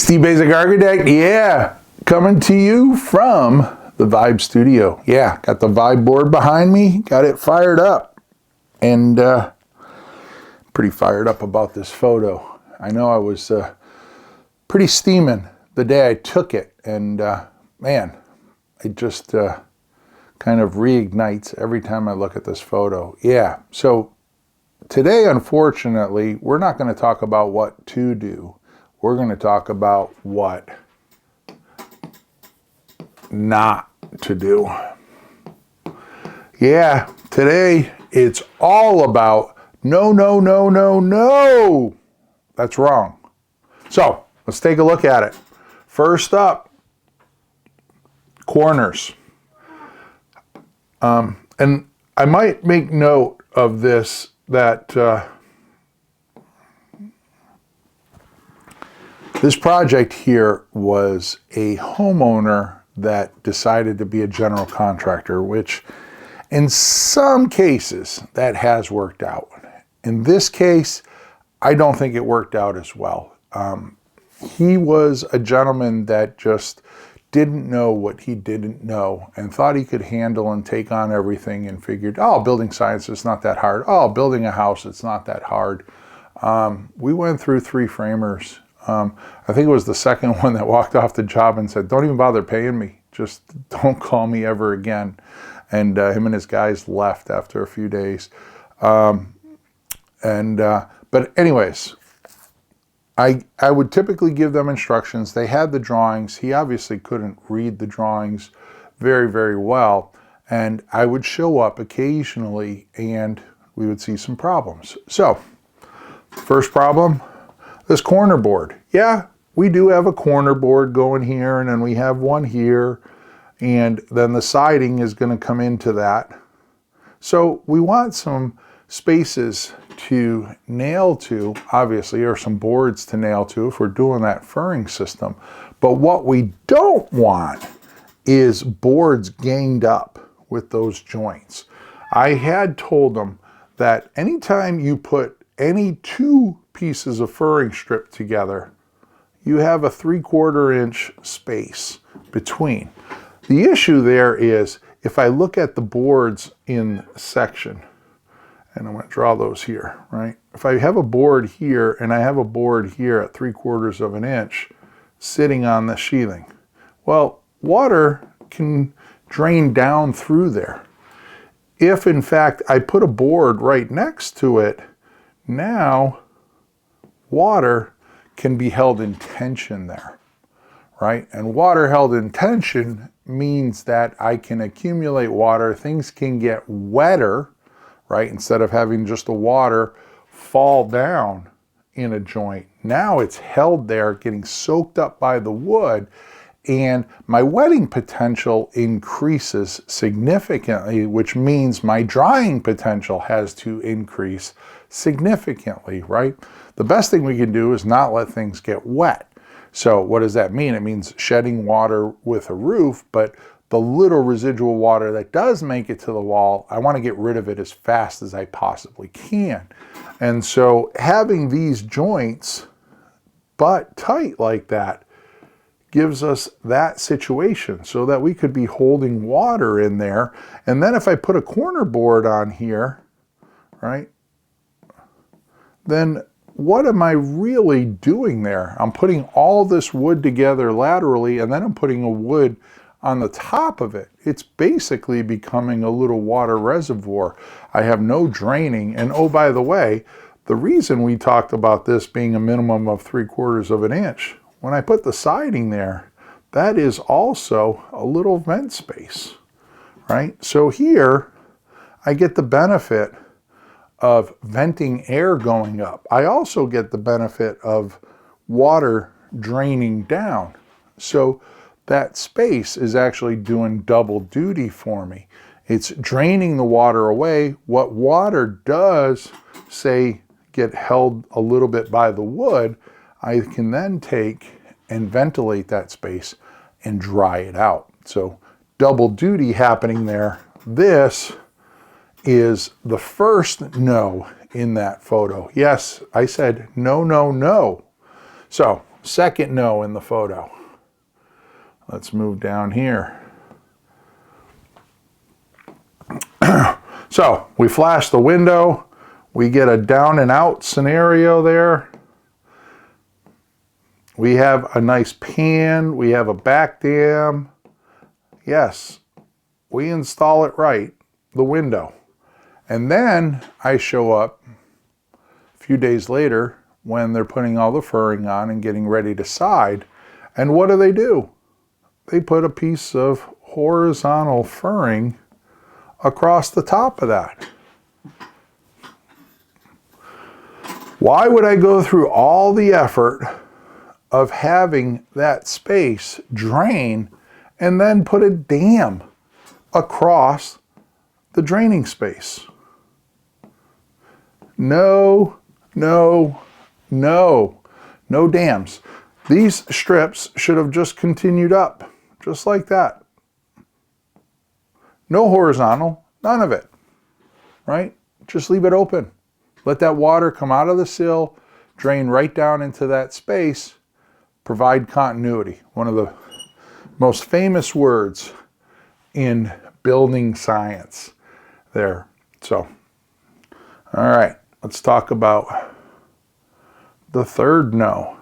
Steve Baczek Architect, yeah, coming to you from the Vibe Studio. Yeah, got the Vibe board behind me, got it fired up, and pretty fired up about this photo. I know I was pretty steaming the day I took it, and man, it just kind of reignites every time I look at this photo. Yeah, so today, unfortunately, we're not going to talk about what to do. We're going to talk about what not to do. Yeah, today it's all about no, no, no, no, no. That's wrong. So let's take a look at it. First up, corners. And I might make note of this, that this project here was a homeowner that decided to be a general contractor, which in some cases that has worked out. In this case, I don't think it worked out as well. He was a gentleman that just didn't know what he didn't know and thought he could handle and take on everything and figured, oh, building science is not that hard. Oh, building a house, it's not that hard. We went through 3 framers. I think it was the second one that walked off the job and said, don't even bother paying me. Just don't call me ever again. And him and his guys left after a few days. But anyways, I would typically give them instructions. They had the drawings. He obviously couldn't read the drawings very, very well. And I would show up occasionally and we would see some problems. So, first problem, this corner board. Yeah, we do have a corner board going here, and then we have one here, and then the siding is going to come into that. So we want some spaces to nail to, obviously, or some boards to nail to if we're doing that furring system. But what we don't want is boards ganged up with those joints. I had told them that anytime you put any 2 pieces of furring strip together, you have a 3/4 inch space between. The issue there is, if I look at the boards in section, and I'm going to draw those here, right? If I have a board here and I have a board here at 3/4 of an inch sitting on the sheathing, well, water can drain down through there. If in fact I put a board right next to it, now water can be held in tension there, right? And water held in tension means that I can accumulate water, things can get wetter, right? Instead of having just the water fall down in a joint. Now it's held there, getting soaked up by the wood, and my wetting potential increases significantly, which means my drying potential has to increase significantly, right? The best thing we can do is not let things get wet. So what does that mean? It means shedding water with a roof, but the little residual water that does make it to the wall, I want to get rid of it as fast as I possibly can. And so having these joints butt tight like that gives us that situation so that we could be holding water in there. And then if I put a corner board on here, right, then what am I really doing there? I'm putting all this wood together laterally, and then I'm putting a wood on the top of it. It's basically becoming a little water reservoir. I have no draining. And oh, by the way, the reason we talked about this being a minimum of 3/4 of an inch, when I put the siding there, that is also a little vent space, right? So here, I get the benefit of venting air going up. I also get the benefit of water draining down. So that space is actually doing double duty for me. It's draining the water away. What water does, say, get held a little bit by the wood, I can then take and ventilate that space and dry it out. So double duty happening there. This is the first no in that photo. Yes, I said no, no, no. So second no in the photo. Let's move down here. So we flash the window. We get a down and out scenario there. We have a nice pan. We have a back dam. Yes, we install it right, the window. And then I show up a few days later when they're putting all the furring on and getting ready to side. And what do? They put a piece of horizontal furring across the top of that. Why would I go through all the effort of having that space drain and then put a dam across the draining space? No, no, no, no dams. These strips should have just continued up, just like that. No horizontal, none of it, right? Just leave it open. Let that water come out of the sill, drain right down into that space, provide continuity. One of the most famous words in building science there. So, all right, let's talk about the third no.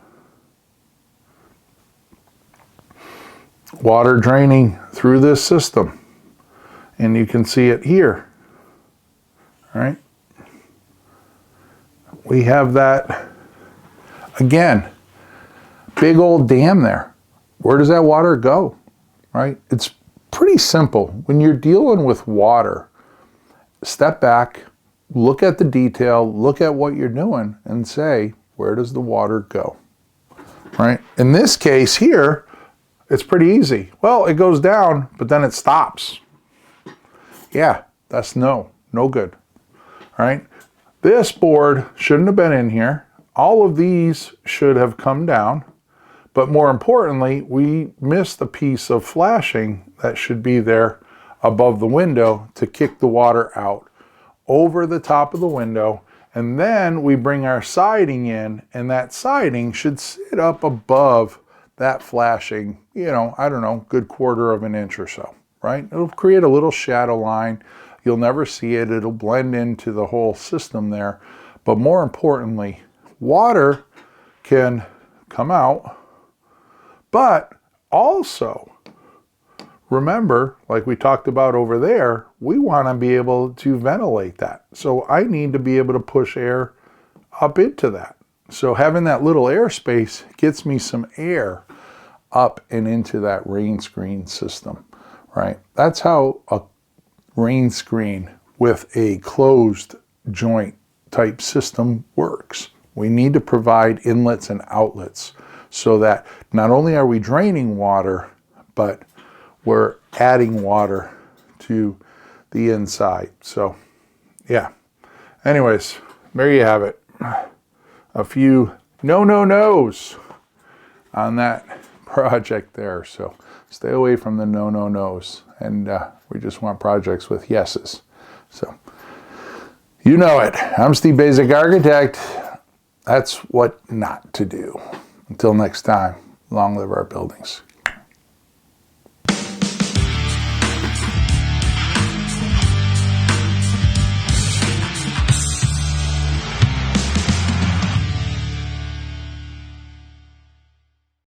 Water draining through this system. And you can see it here, all right? We have that, again, big old dam there. Where does that water go, right? It's pretty simple. When you're dealing with water, step back, look at the detail, look at what you're doing, and say, where does the water go, right? In this case here, it's pretty easy. Well, it goes down, but then it stops. Yeah, that's no good, right? This board shouldn't have been in here. All of these should have come down, but more importantly, we missed the piece of flashing that should be there above the window to kick the water out over the top of the window. And then we bring our siding in, and that siding should sit up above that flashing, you know, I don't know, good quarter of an inch or so, right? It'll create a little shadow line. You'll never see it. It'll blend into the whole system there. But more importantly, water can come out, but also remember, like we talked about over there, we want to be able to ventilate that. So I need to be able to push air up into that. So having that little airspace gets me some air up and into that rain screen system, right? That's how a rain screen with a closed joint type system works. We need to provide inlets and outlets so that not only are we draining water, but we're adding water to the inside. So yeah, anyways, there you have it. A few no-no-nos on that project there. So stay away from the no-no-nos. And we just want projects with yeses. So you know it. I'm Steve Basic Architect. That's what not to do. Until next time, long live our buildings.